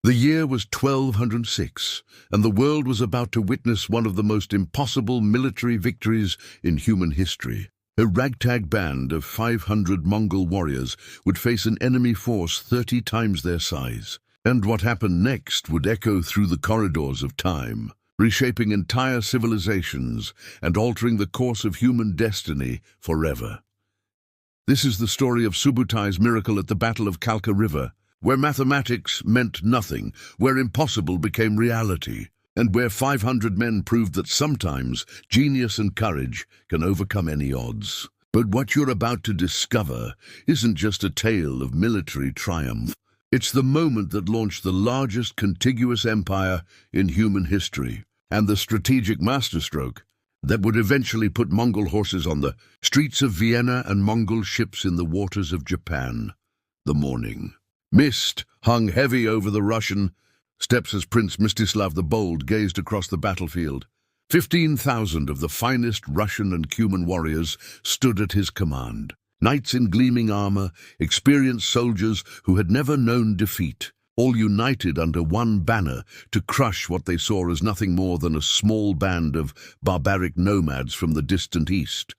The year was 1206, and the world was about to witness one of the most impossible military victories in human history. A ragtag band of 500 Mongol warriors would face an enemy force 30 times their size. And what happened next would echo through the corridors of time, reshaping entire civilizations and altering the course of human destiny forever. This is the story of Subutai's miracle at the Battle of Kalka River, where mathematics meant nothing, where impossible became reality, and where 500 men proved that sometimes genius and courage can overcome any odds. But what you're about to discover isn't just a tale of military triumph. It's the moment that launched the largest contiguous empire in human history, and the strategic masterstroke that would eventually put Mongol horses on the streets of Vienna and Mongol ships in the waters of Japan. The morning. Mist hung heavy over the Russian steppes as Prince Mstislav the Bold gazed across the battlefield. 15,000 of the finest Russian and Cuman warriors stood at his command. Knights in gleaming armor, experienced soldiers who had never known defeat, all united under one banner to crush what they saw as nothing more than a small band of barbaric nomads from the distant east.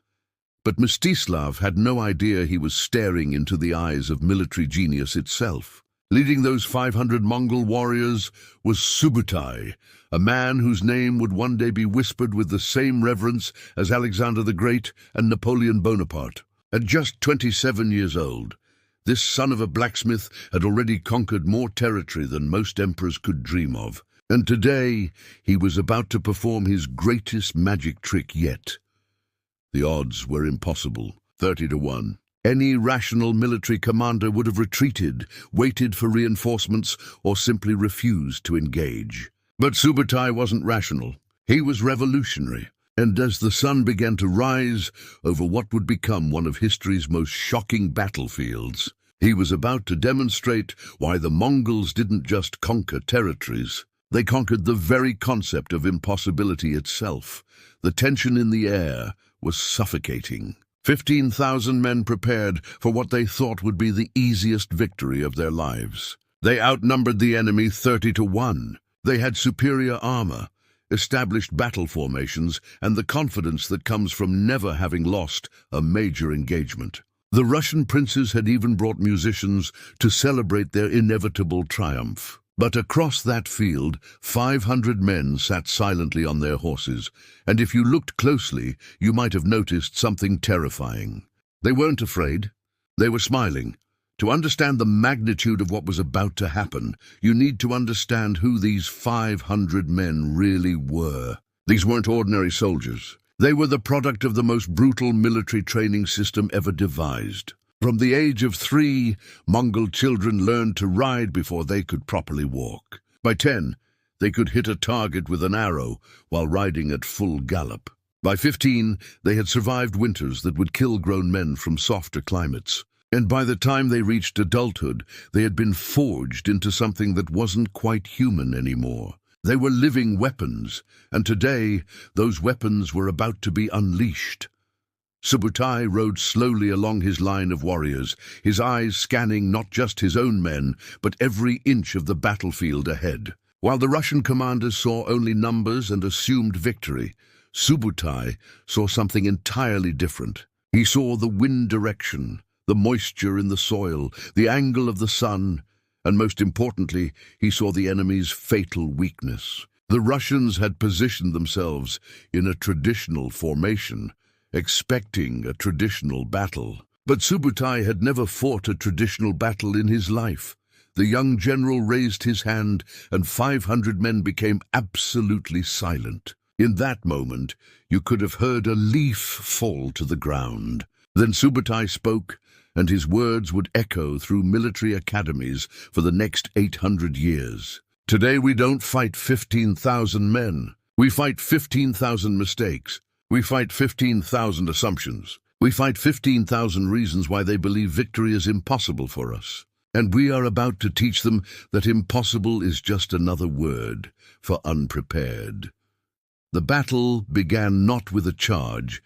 But Mstislav had no idea he was staring into the eyes of military genius itself. Leading those 500 Mongol warriors was Subutai, a man whose name would one day be whispered with the same reverence as Alexander the Great and Napoleon Bonaparte. At just 27 years old, this son of a blacksmith had already conquered more territory than most emperors could dream of. And today, he was about to perform his greatest magic trick yet. The odds were impossible, 30 to 1. Any rational military commander would have retreated, waited for reinforcements, or simply refused to engage. But Subutai wasn't rational. He was revolutionary. And as the sun began to rise over what would become one of history's most shocking battlefields, he was about to demonstrate why the Mongols didn't just conquer territories. They conquered the very concept of impossibility itself. The tension in the air was suffocating. 15,000 men prepared for what they thought would be the easiest victory of their lives. They outnumbered the enemy 30 to 1. They had superior armor, established battle formations, and the confidence that comes from never having lost a major engagement. The Russian princes had even brought musicians to celebrate their inevitable triumph. But across that field, 500 men sat silently on their horses, and if you looked closely, you might have noticed something terrifying. They weren't afraid. They were smiling. To understand the magnitude of what was about to happen, you need to understand who these 500 men really were. These weren't ordinary soldiers. They were the product of the most brutal military training system ever devised. From the age of 3, Mongol children learned to ride before they could properly walk. By 10, they could hit a target with an arrow while riding at full gallop. By 15, they had survived winters that would kill grown men from softer climates. And by the time they reached adulthood, they had been forged into something that wasn't quite human anymore. They were living weapons, and today, those weapons were about to be unleashed. Subutai rode slowly along his line of warriors, his eyes scanning not just his own men, but every inch of the battlefield ahead. While the Russian commanders saw only numbers and assumed victory, Subutai saw something entirely different. He saw the wind direction, the moisture in the soil, the angle of the sun, and most importantly, he saw the enemy's fatal weakness. The Russians had positioned themselves in a traditional formation, expecting a traditional battle. But Subutai had never fought a traditional battle in his life. The young general raised his hand, and 500 men became absolutely silent. In that moment, you could have heard a leaf fall to the ground. Then Subutai spoke, and his words would echo through military academies for the next 800 years. Today we don't fight 15,000 men. We fight 15,000 mistakes. We fight 15,000 assumptions. We fight 15,000 reasons why they believe victory is impossible for us. And we are about to teach them that impossible is just another word for unprepared. The battle began not with a charge,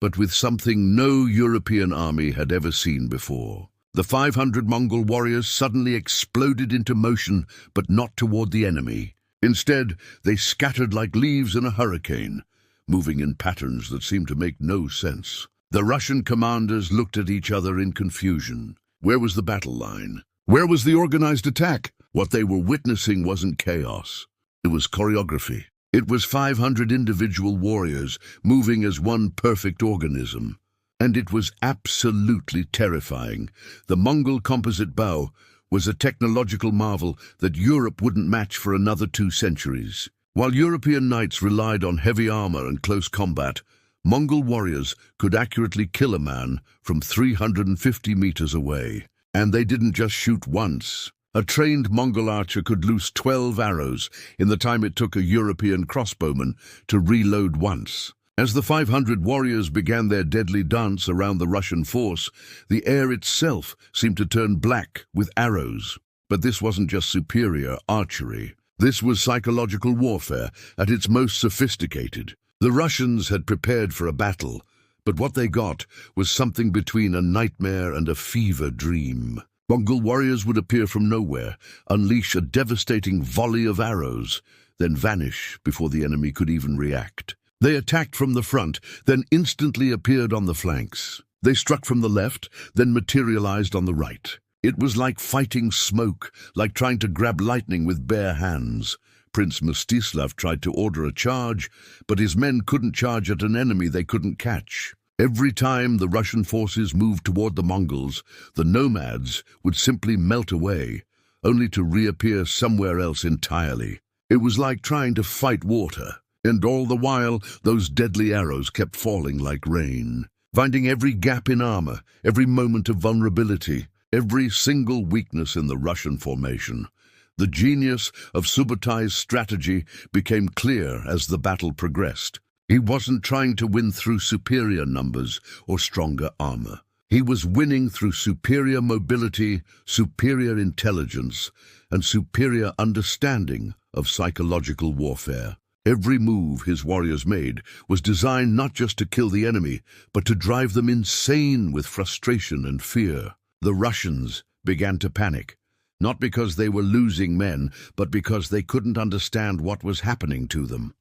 but with something no European army had ever seen before. The 500 Mongol warriors suddenly exploded into motion, but not toward the enemy. Instead, they scattered like leaves in a hurricane, moving in patterns that seemed to make no sense. The Russian commanders looked at each other in confusion. Where was the battle line? Where was the organized attack? What they were witnessing wasn't chaos. It was choreography. It was 500 individual warriors moving as one perfect organism. And it was absolutely terrifying. The Mongol composite bow was a technological marvel that Europe wouldn't match for another 2 centuries. While European knights relied on heavy armor and close combat, Mongol warriors could accurately kill a man from 350 meters away. And they didn't just shoot once. A trained Mongol archer could loose 12 arrows in the time it took a European crossbowman to reload once. As the 500 warriors began their deadly dance around the Russian force, the air itself seemed to turn black with arrows. But this wasn't just superior archery. This was psychological warfare at its most sophisticated. The Russians had prepared for a battle, but what they got was something between a nightmare and a fever dream. Mongol warriors would appear from nowhere, unleash a devastating volley of arrows, then vanish before the enemy could even react. They attacked from the front, then instantly appeared on the flanks. They struck from the left, then materialized on the right. It was like fighting smoke, like trying to grab lightning with bare hands. Prince Mstislav tried to order a charge, but his men couldn't charge at an enemy they couldn't catch. Every time the Russian forces moved toward the Mongols, the nomads would simply melt away, only to reappear somewhere else entirely. It was like trying to fight water. And all the while, those deadly arrows kept falling like rain, finding every gap in armor, every moment of vulnerability, every single weakness in the Russian formation. The genius of Subutais' strategy became clear as the battle progressed. He wasn't trying to win through superior numbers or stronger armor. He was winning through superior mobility, superior intelligence, and superior understanding of psychological warfare. Every move his warriors made was designed not just to kill the enemy, but to drive them insane with frustration and fear. The Russians began to panic, not because they were losing men, but because they couldn't understand what was happening to them.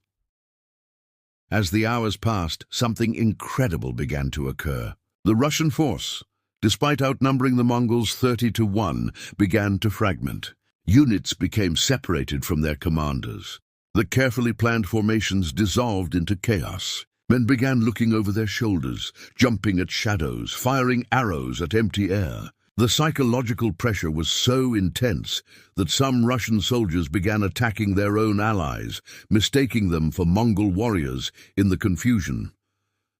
As the hours passed, something incredible began to occur. The Russian force, despite outnumbering the Mongols 30-1, began to fragment. Units became separated from their commanders. The carefully planned formations dissolved into chaos. Men began looking over their shoulders, jumping at shadows, firing arrows at empty air. The psychological pressure was so intense that some Russian soldiers began attacking their own allies, mistaking them for Mongol warriors in the confusion.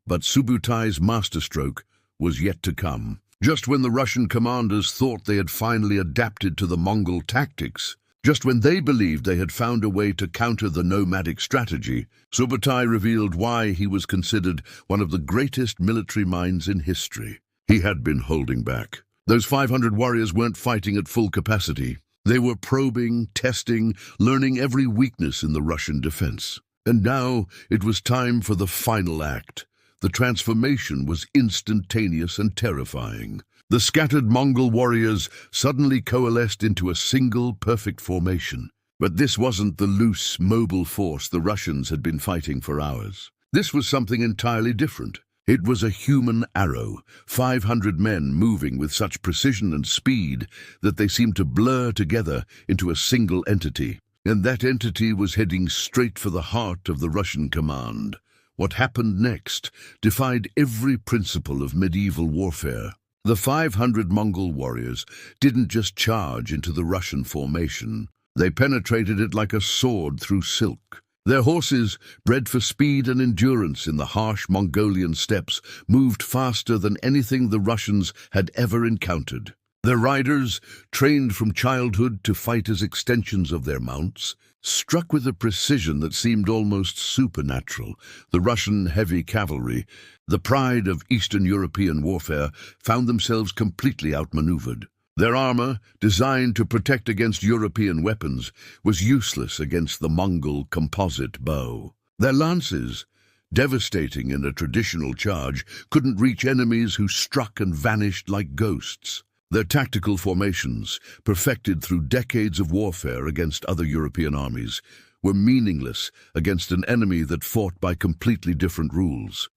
But Subutais' masterstroke was yet to come. Just when the Russian commanders thought they had finally adapted to the Mongol tactics, just when they believed they had found a way to counter the nomadic strategy, Subutai revealed why he was considered one of the greatest military minds in history. He had been holding back. Those 500 warriors weren't fighting at full capacity. They were probing, testing, learning every weakness in the Russian defense. And now it was time for the final act. The transformation was instantaneous and terrifying. The scattered Mongol warriors suddenly coalesced into a single perfect formation. But this wasn't the loose, mobile force the Russians had been fighting for hours. This was something entirely different. It was a human arrow, 500 men moving with such precision and speed that they seemed to blur together into a single entity. And that entity was heading straight for the heart of the Russian command. What happened next defied every principle of medieval warfare. The 500 Mongol warriors didn't just charge into the Russian formation. They penetrated it like a sword through silk. Their horses, bred for speed and endurance in the harsh Mongolian steppes, moved faster than anything the Russians had ever encountered. Their riders, trained from childhood to fight as extensions of their mounts, struck with a precision that seemed almost supernatural. The Russian heavy cavalry, the pride of Eastern European warfare, found themselves completely outmaneuvered. Their armor, designed to protect against European weapons, was useless against the Mongol composite bow. Their lances, devastating in a traditional charge, couldn't reach enemies who struck and vanished like ghosts. Their tactical formations, perfected through decades of warfare against other European armies, were meaningless against an enemy that fought by completely different rules.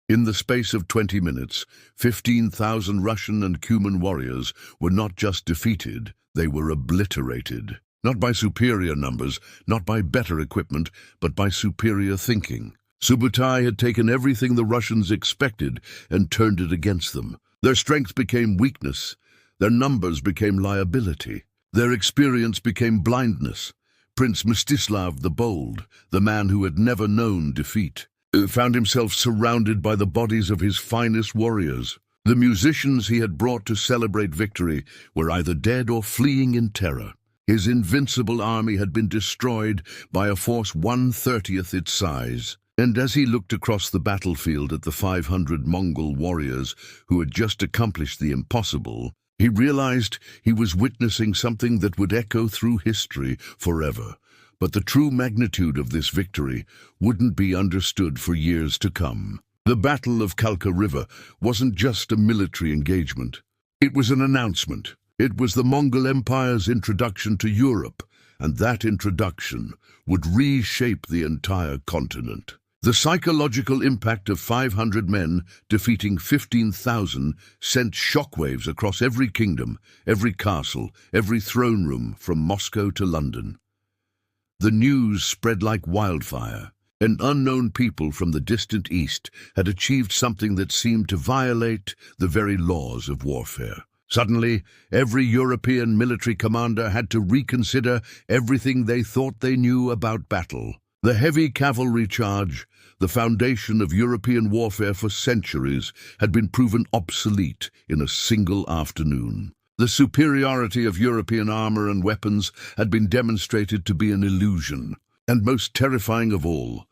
In the space of 20 minutes, 15,000 Russian and Cuman warriors were not just defeated, they were obliterated. Not by superior numbers, not by better equipment, but by superior thinking. Subutai had taken everything the Russians expected and turned it against them. Their strength became weakness, their numbers became liability, their experience became blindness. Prince Mstislav the Bold, the man who had never known defeat, found himself surrounded by the bodies of his finest warriors. The musicians he had brought to celebrate victory were either dead or fleeing in terror. His invincible army had been destroyed by a force 1/30th its size. And as he looked across the battlefield at the 500 Mongol warriors who had just accomplished the impossible, he realized he was witnessing something that would echo through history forever. But the true magnitude of this victory wouldn't be understood for years to come. The Battle of Kalka River wasn't just a military engagement. It was an announcement. It was the Mongol Empire's introduction to Europe, and that introduction would reshape the entire continent. The psychological impact of 500 men defeating 15,000 sent shockwaves across every kingdom, every castle, every throne room from Moscow to London. The news spread like wildfire. An unknown people from the distant east had achieved something that seemed to violate the very laws of warfare. Suddenly, every European military commander had to reconsider everything they thought they knew about battle. The heavy cavalry charge, the foundation of European warfare for centuries, had been proven obsolete in a single afternoon. The superiority of European armor and weapons had been demonstrated to be an illusion. And most terrifying of all,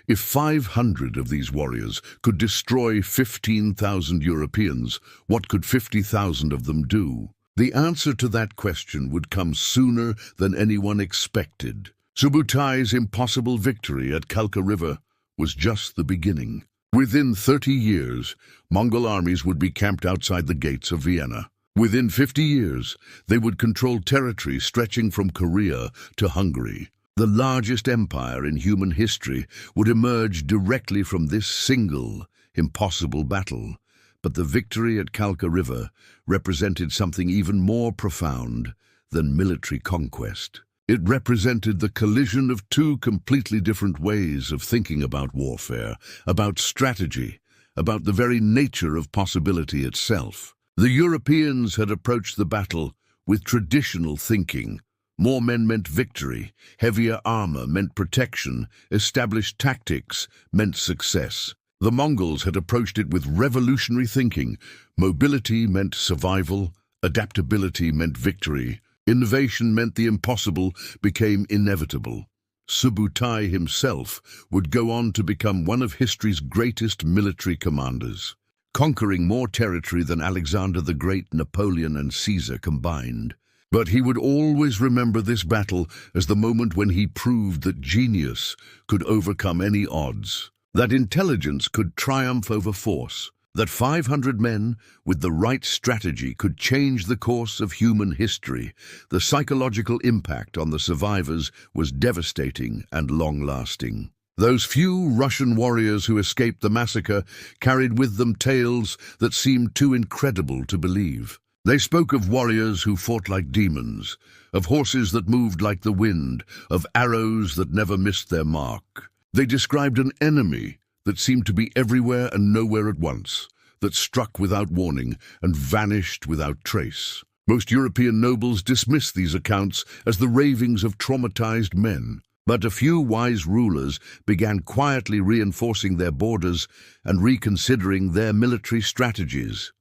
if 500 of these warriors could destroy 15,000 Europeans, what could 50,000 of them do? The answer to that question would come sooner than anyone expected. Subutai's impossible victory at Kalka River was just the beginning. Within 30 years, Mongol armies would be camped outside the gates of Vienna. Within 50 years, they would control territory stretching from Korea to Hungary. The largest empire in human history would emerge directly from this single, impossible battle. But the victory at Kalka River represented something even more profound than military conquest. It represented the collision of two completely different ways of thinking about warfare, about strategy, about the very nature of possibility itself. The Europeans had approached the battle with traditional thinking. More men meant victory, heavier armor meant protection, established tactics meant success. The Mongols had approached it with revolutionary thinking. Mobility meant survival, adaptability meant victory, innovation meant the impossible became inevitable. Subutai himself would go on to become one of history's greatest military commanders, conquering more territory than Alexander the Great, Napoleon, and Caesar combined. But he would always remember this battle as the moment when he proved that genius could overcome any odds, that intelligence could triumph over force, that 500 men with the right strategy could change the course of human history. The psychological impact on the survivors was devastating and long-lasting. Those few Russian warriors who escaped the massacre carried with them tales that seemed too incredible to believe. They spoke of warriors who fought like demons, of horses that moved like the wind, of arrows that never missed their mark. They described an enemy that seemed to be everywhere and nowhere at once, that struck without warning and vanished without trace. Most European nobles dismissed these accounts as the ravings of traumatized men. But a few wise rulers began quietly reinforcing their borders and reconsidering their military strategies.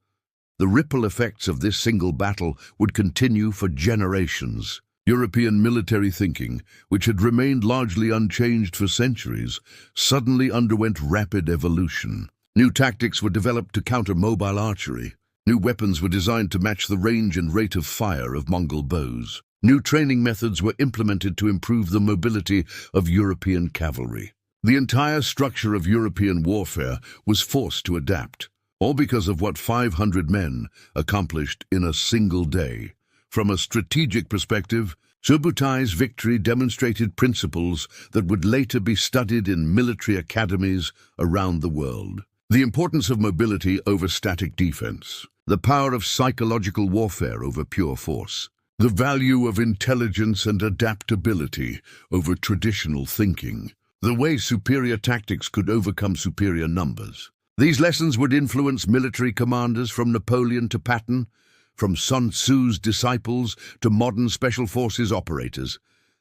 The ripple effects of this single battle would continue for generations. European military thinking, which had remained largely unchanged for centuries, suddenly underwent rapid evolution. New tactics were developed to counter mobile archery. New weapons were designed to match the range and rate of fire of Mongol bows. New training methods were implemented to improve the mobility of European cavalry. The entire structure of European warfare was forced to adapt. all because of what 500 men accomplished in a single day. From a strategic perspective, Subbutai's victory demonstrated principles that would later be studied in military academies around the world. The importance of mobility over static defense, the power of psychological warfare over pure force, the value of intelligence and adaptability over traditional thinking, the way superior tactics could overcome superior numbers. These lessons would influence military commanders from Napoleon to Patton, from Sun Tzu's disciples to modern special forces operators.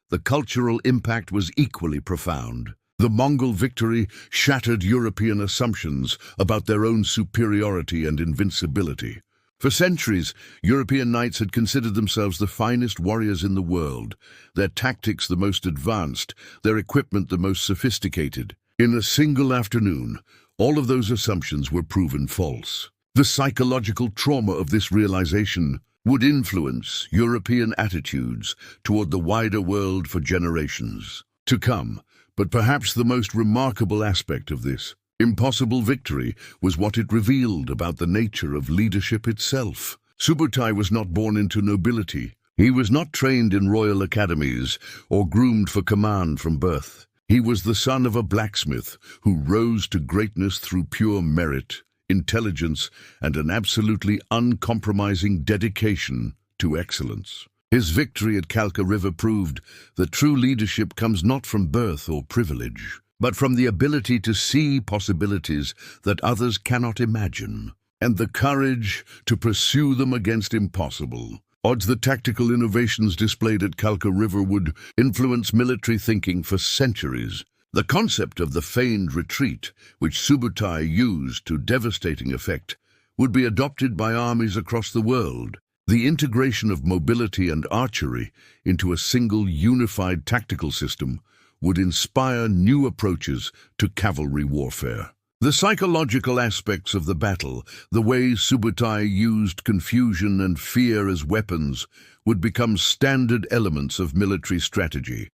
The cultural impact was equally profound. The Mongol victory shattered European assumptions about their own superiority and invincibility. For centuries, European knights had considered themselves the finest warriors in the world, their tactics the most advanced, their equipment the most sophisticated. In a single afternoon, all of those assumptions were proven false. The psychological trauma of this realization would influence European attitudes toward the wider world for generations to come. But perhaps the most remarkable aspect of this impossible victory was what it revealed about the nature of leadership itself. Subbutai was not born into nobility. He was not trained in royal academies or groomed for command from birth. He was the son of a blacksmith who rose to greatness through pure merit, intelligence, and an absolutely uncompromising dedication to excellence. His victory at Kalka River proved that true leadership comes not from birth or privilege, but from the ability to see possibilities that others cannot imagine, and the courage to pursue them against impossible odds. The tactical innovations displayed at Kalka River would influence military thinking for centuries. The concept of the feigned retreat, which Subbutai used to devastating effect, would be adopted by armies across the world. The integration of mobility and archery into a single unified tactical system would inspire new approaches to cavalry warfare. The psychological aspects of the battle, the way Subbutai used confusion and fear as weapons, would become standard elements of military strategy.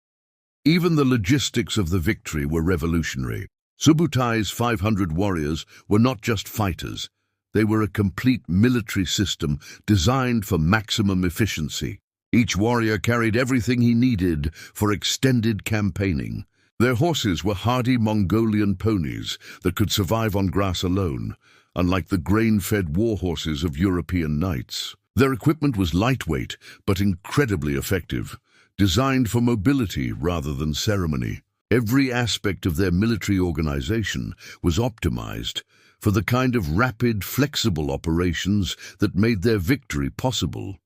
Even the logistics of the victory were revolutionary. Subbutai's 500 warriors were not just fighters. They were a complete military system designed for maximum efficiency. Each warrior carried everything he needed for extended campaigning. Their horses were hardy Mongolian ponies that could survive on grass alone, unlike the grain-fed war horses of European knights. Their equipment was lightweight but incredibly effective, designed for mobility rather than ceremony. Every aspect of their military organization was optimized for the kind of rapid, flexible operations that made their victory possible.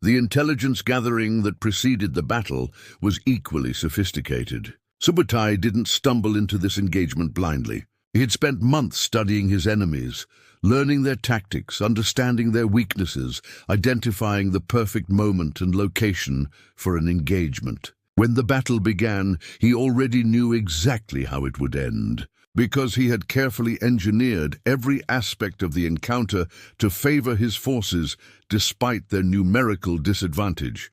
The intelligence gathering that preceded the battle was equally sophisticated. Subbutai didn't stumble into this engagement blindly. He had spent months studying his enemies, learning their tactics, understanding their weaknesses, identifying the perfect moment and location for an engagement. When the battle began, he already knew exactly how it would end, because he had carefully engineered every aspect of the encounter to favor his forces despite their numerical disadvantage.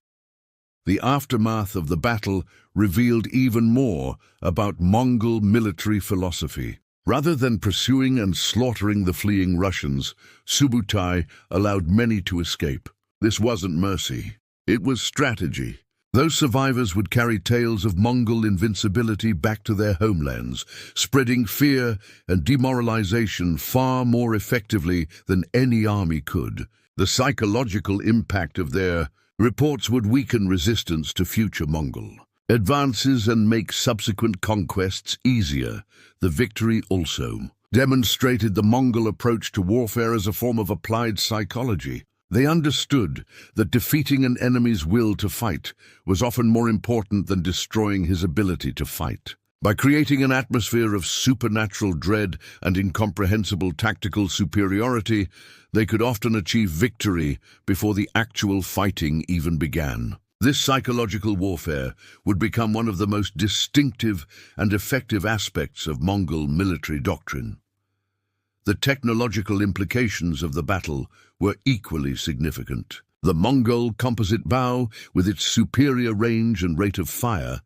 The aftermath of the battle revealed even more about Mongol military philosophy. Rather than pursuing and slaughtering the fleeing Russians, Subbutai allowed many to escape. This wasn't mercy, it was strategy. Those survivors would carry tales of Mongol invincibility back to their homelands, spreading fear and demoralization far more effectively than any army could. The psychological impact of their reports would weaken resistance to future Mongol advances and make subsequent conquests easier. The victory also demonstrated the Mongol approach to warfare as a form of applied psychology. They understood that defeating an enemy's will to fight was often more important than destroying his ability to fight. By creating an atmosphere of supernatural dread and incomprehensible tactical superiority, they could often achieve victory before the actual fighting even began. This psychological warfare would become one of the most distinctive and effective aspects of Mongol military doctrine. The technological implications of the battle were equally significant. The Mongol composite bow, with its superior range and rate of fire,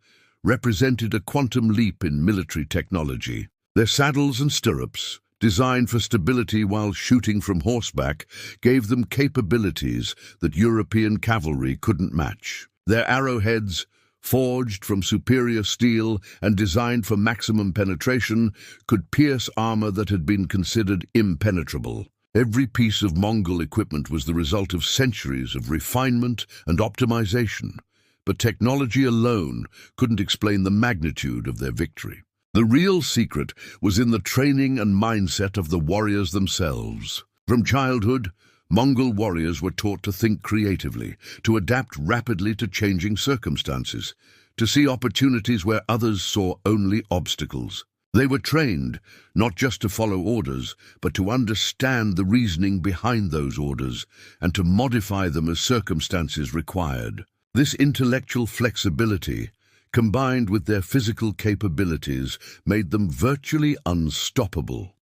represented a quantum leap in military technology. Their saddles and stirrups, designed for stability while shooting from horseback, gave them capabilities that European cavalry couldn't match. Their arrowheads, forged from superior steel and designed for maximum penetration, could pierce armor that had been considered impenetrable. Every piece of Mongol equipment was the result of centuries of refinement and optimization, but technology alone couldn't explain the magnitude of their victory. The real secret was in the training and mindset of the warriors themselves. From childhood, Mongol warriors were taught to think creatively, to adapt rapidly to changing circumstances, to see opportunities where others saw only obstacles. They were trained not just to follow orders, but to understand the reasoning behind those orders and to modify them as circumstances required. This intellectual flexibility, combined with their physical capabilities, made them virtually unstoppable.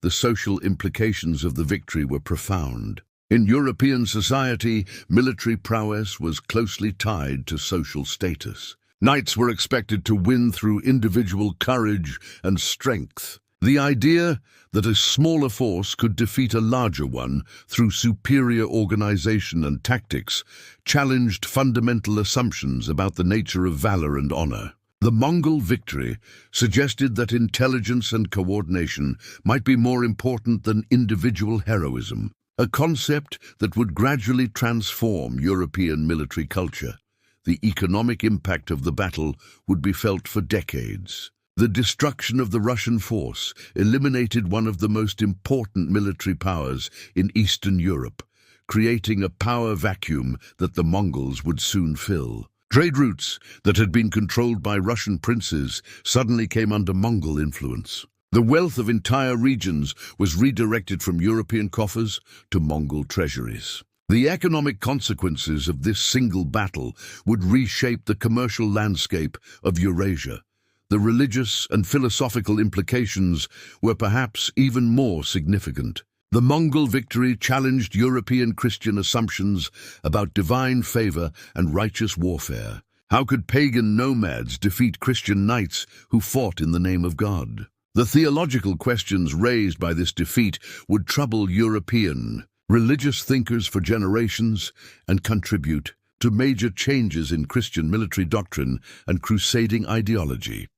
The social implications of the victory were profound. In European society, military prowess was closely tied to social status. Knights were expected to win through individual courage and strength. The idea that a smaller force could defeat a larger one through superior organization and tactics challenged fundamental assumptions about the nature of valor and honor. The Mongol victory suggested that intelligence and coordination might be more important than individual heroism, a concept that would gradually transform European military culture. The economic impact of the battle would be felt for decades. The destruction of the Russian force eliminated one of the most important military powers in Eastern Europe, creating a power vacuum that the Mongols would soon fill. Trade routes that had been controlled by Russian princes suddenly came under Mongol influence. The wealth of entire regions was redirected from European coffers to Mongol treasuries. The economic consequences of this single battle would reshape the commercial landscape of Eurasia. The religious and philosophical implications were perhaps even more significant. The Mongol victory challenged European Christian assumptions about divine favor and righteous warfare. How could pagan nomads defeat Christian knights who fought in the name of God? The theological questions raised by this defeat would trouble European religious thinkers for generations and contribute to major changes in Christian military doctrine and crusading ideology.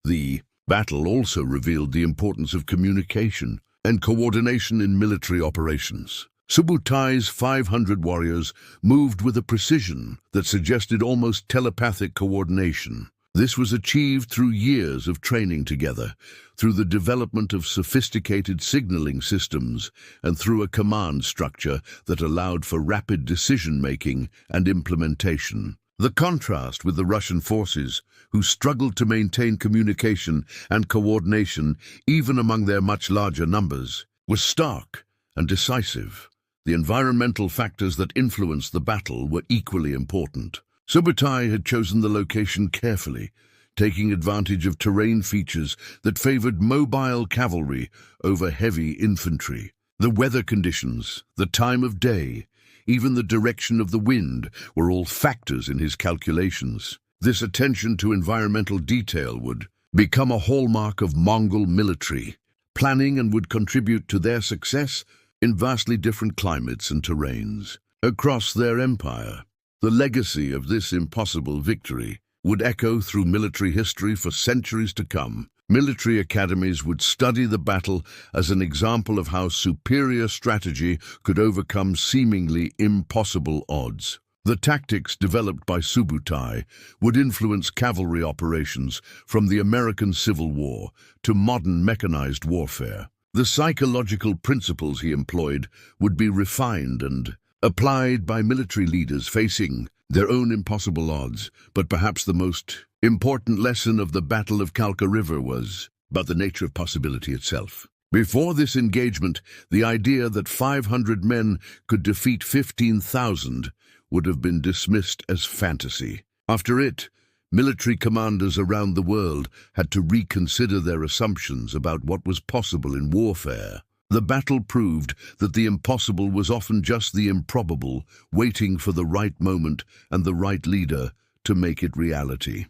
The battle also revealed the importance of communication and coordination in military operations. Subutai's 500 warriors moved with a precision that suggested almost telepathic coordination. This was achieved through years of training together, through the development of sophisticated signaling systems, and through a command structure that allowed for rapid decision-making and implementation. The contrast with the Russian forces, who struggled to maintain communication and coordination even among their much larger numbers, was stark and decisive. The environmental factors that influenced the battle were equally important. Subutai had chosen the location carefully, taking advantage of terrain features that favored mobile cavalry over heavy infantry. The weather conditions, the time of day, even the direction of the wind were all factors in his calculations. This attention to environmental detail would become a hallmark of Mongol military planning and would contribute to their success in vastly different climates and terrains. Across their empire, the legacy of this impossible victory would echo through military history for centuries to come. Military academies would study the battle as an example of how superior strategy could overcome seemingly impossible odds. The tactics developed by Subutai would influence cavalry operations from the American Civil War to modern mechanized warfare. The psychological principles he employed would be refined and applied by military leaders facing their own impossible odds, but perhaps the most important lesson of the Battle of Kalka River was about the nature of possibility itself. Before this engagement, the idea that 500 men could defeat 15,000 would have been dismissed as fantasy. After it, military commanders around the world had to reconsider their assumptions about what was possible in warfare. The battle proved that the impossible was often just the improbable, waiting for the right moment and the right leader to make it reality.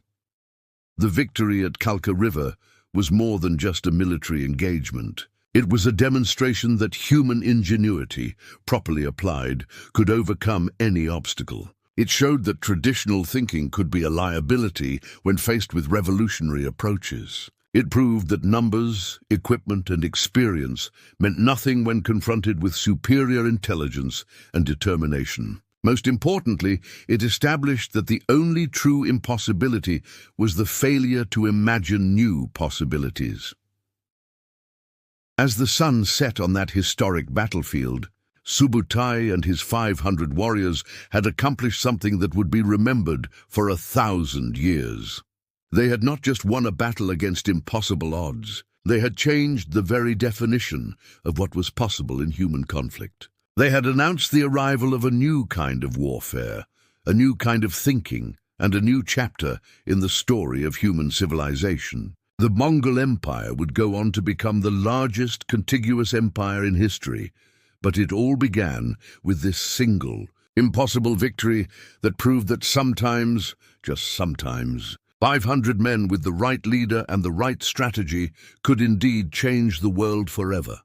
The victory at Kalka River was more than just a military engagement. It was a demonstration that human ingenuity, properly applied, could overcome any obstacle. It showed that traditional thinking could be a liability when faced with revolutionary approaches. It proved that numbers, equipment, and experience meant nothing when confronted with superior intelligence and determination. Most importantly, it established that the only true impossibility was the failure to imagine new possibilities. As the sun set on that historic battlefield, Subutai and his 500 warriors had accomplished something that would be remembered for 1,000 years. They had not just won a battle against impossible odds, they had changed the very definition of what was possible in human conflict. They had announced the arrival of a new kind of warfare, a new kind of thinking, and a new chapter in the story of human civilization. The Mongol Empire would go on to become the largest contiguous empire in history, but it all began with this single, impossible victory that proved that sometimes, just sometimes, 500 men with the right leader and the right strategy could indeed change the world forever.